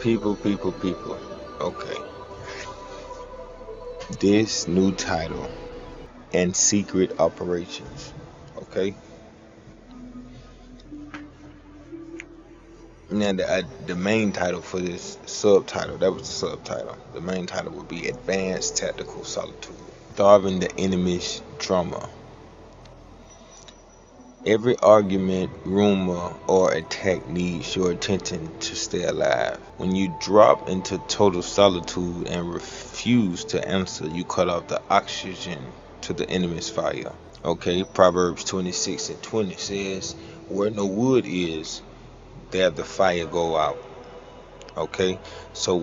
People. Okay. This new title and secret operations. Okay. Now the main title for this subtitle, that was the subtitle. The main title would be Advanced Tactical Solitude. Starving the enemy's drama. Every argument, rumor, or attack needs your attention to stay alive. When you drop into total solitude and refuse to answer, you cut off the oxygen to the enemy's fire. Okay, Proverbs 26:20 says, where no wood is, there the fire go out. Okay, so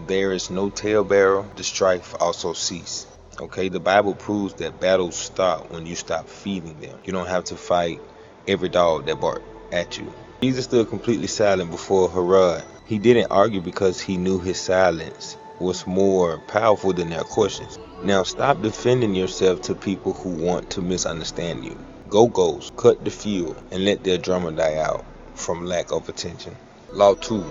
there is no talebearer, the strife also cease. Okay, the Bible proves that battles stop when you stop feeding them. You don't have to fight every dog that barks at you. Jesus stood completely silent before Herod. He didn't argue because he knew his silence was more powerful than their questions. Now stop defending yourself to people who want to misunderstand you. Go ghost, cut the fuel, and let their drama die out from lack of attention. Law 2.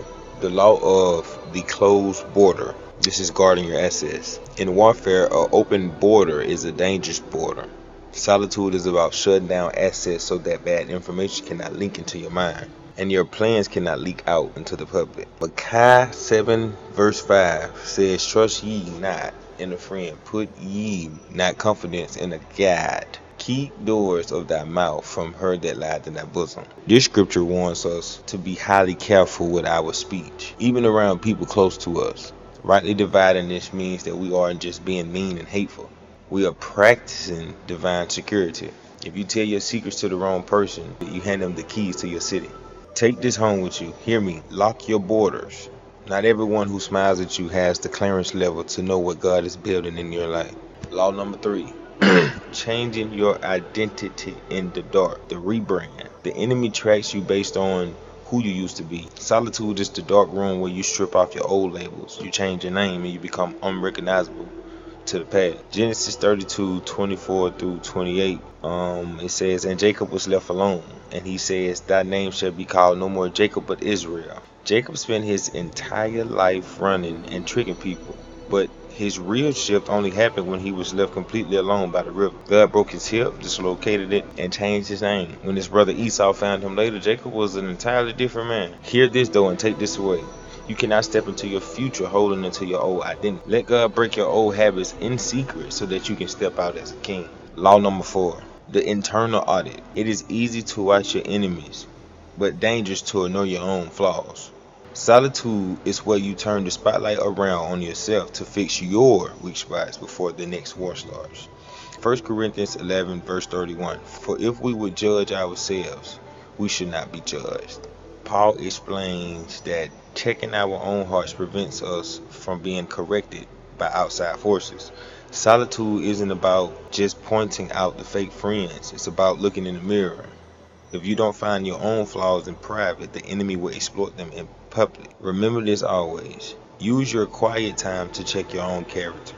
The law of the closed border. This is guarding your assets. In warfare, an open border is a dangerous border. Solitude is about shutting down assets so that bad information cannot link into your mind, and your plans cannot leak out into the public. Micah 7 verse 5 says, trust ye not in a friend, put ye not confidence in a guide. Keep doors of thy mouth from her that lieth in thy bosom. This scripture warns us to be highly careful with our speech, even around people close to us. Rightly dividing this means that we aren't just being mean and hateful. We are practicing divine security. If you tell your secrets to the wrong person, you hand them the keys to your city. Take this home with you. Hear me. Lock your borders. Not everyone who smiles at you has the clearance level to know what God is building in your life. Law number 3. Changing your identity in the dark. The rebrand. The enemy tracks you based on who you used to be. Solitude is the dark room where you strip off your old labels. You change your name and you become unrecognizable to the past. Genesis 32:24 through 28. It says, and Jacob was left alone, and he says, thy name shall be called no more Jacob but Israel. Jacob spent his entire life running and tricking people, but his real shift only happened when he was left completely alone by the river. God broke his hip, dislocated it, and changed his name. When his brother Esau found him later, Jacob was an entirely different man. Hear this though and take this away. You cannot step into your future holding into your old identity. Let God break your old habits in secret so that you can step out as a king. Law number 4. The internal audit. It is easy to watch your enemies, but dangerous to ignore your own flaws. Solitude is where you turn the spotlight around on yourself to fix your weak spots before the next war starts. 1 Corinthians 11 verse 31. For if we would judge ourselves, we should not be judged. Paul explains that checking our own hearts prevents us from being corrected by outside forces. Solitude isn't about just pointing out the fake friends. It's about looking in the mirror. If you don't find your own flaws in private, the enemy will exploit them in public. Remember this always. Use your quiet time to check your own character.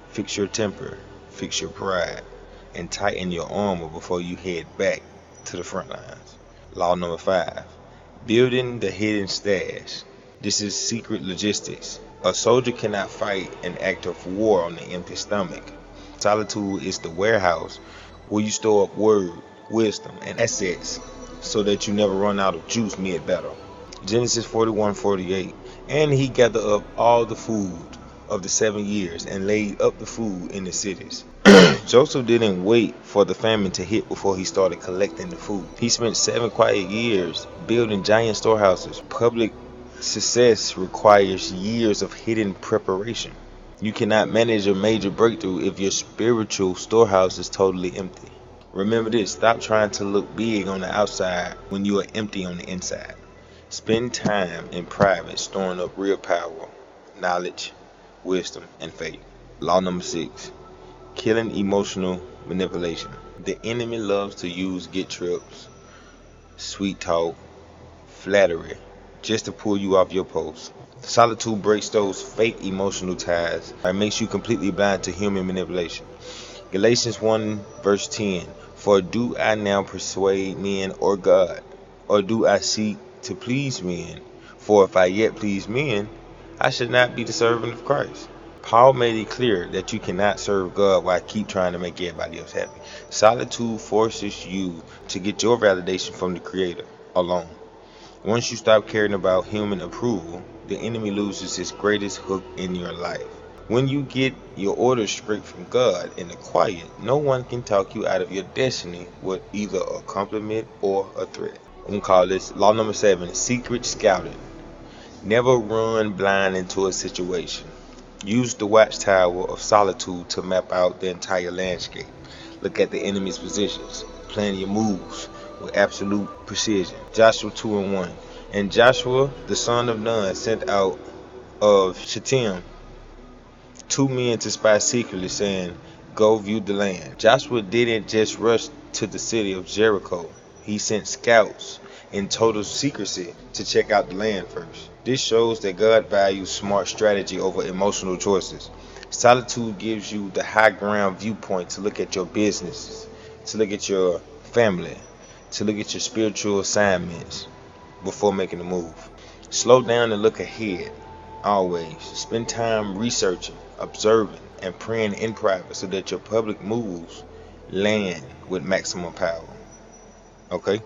Fix your temper, fix your pride, and tighten your armor before you head back to the front lines. Law number 5. Building the hidden stash. This is secret logistics. A soldier cannot fight an act of war on an empty stomach. Solitude is the warehouse where you store up word, wisdom, and assets so that you never run out of juice mid-battle. Genesis 41:48. And he gathered up all the food of the 7 years and laid up the food in the cities. Joseph didn't wait for the famine to hit before he started collecting the food. He spent 7 quiet years building giant storehouses. Public success requires years of hidden preparation. You cannot manage a major breakthrough if your spiritual storehouse is totally empty. Remember this, stop trying to look big on the outside when you are empty on the inside. Spend time in private storing up real power, knowledge, wisdom, and faith. Law number 6. Killing emotional manipulation. The enemy loves to use guilt trips, sweet talk, flattery, just to pull you off your post. Solitude breaks those fake emotional ties and makes you completely blind to human manipulation. Galatians 1 verse 10. For do I now persuade men or God? Or do I seek to please men? For if I yet please men, I should not be the servant of Christ. Paul made it clear that you cannot serve God while keep trying to make everybody else happy. Solitude forces you to get your validation from the Creator alone. Once you stop caring about human approval, the enemy loses his greatest hook in your life. When you get your orders straight from God in the quiet, no one can talk you out of your destiny with either a compliment or a threat. I'm gonna call this law number 7, secret scouting. Never run blind into a situation. Use the watchtower of solitude to map out the entire landscape. Look at the enemy's positions. Plan your moves with absolute precision. Joshua 2:1. And Joshua the son of Nun sent out of Shittim 2 men to spy secretly, saying, "Go view the land." Joshua didn't just rush to the city of Jericho. He sent scouts in total secrecy to check out the land first. This shows that God values smart strategy over emotional choices. Solitude gives you the high ground viewpoint to look at your businesses, to look at your family, to look at your spiritual assignments before making a move. Slow down and look ahead. Always spend time researching, observing, and praying in private so that your public moves land with maximum power. Okay?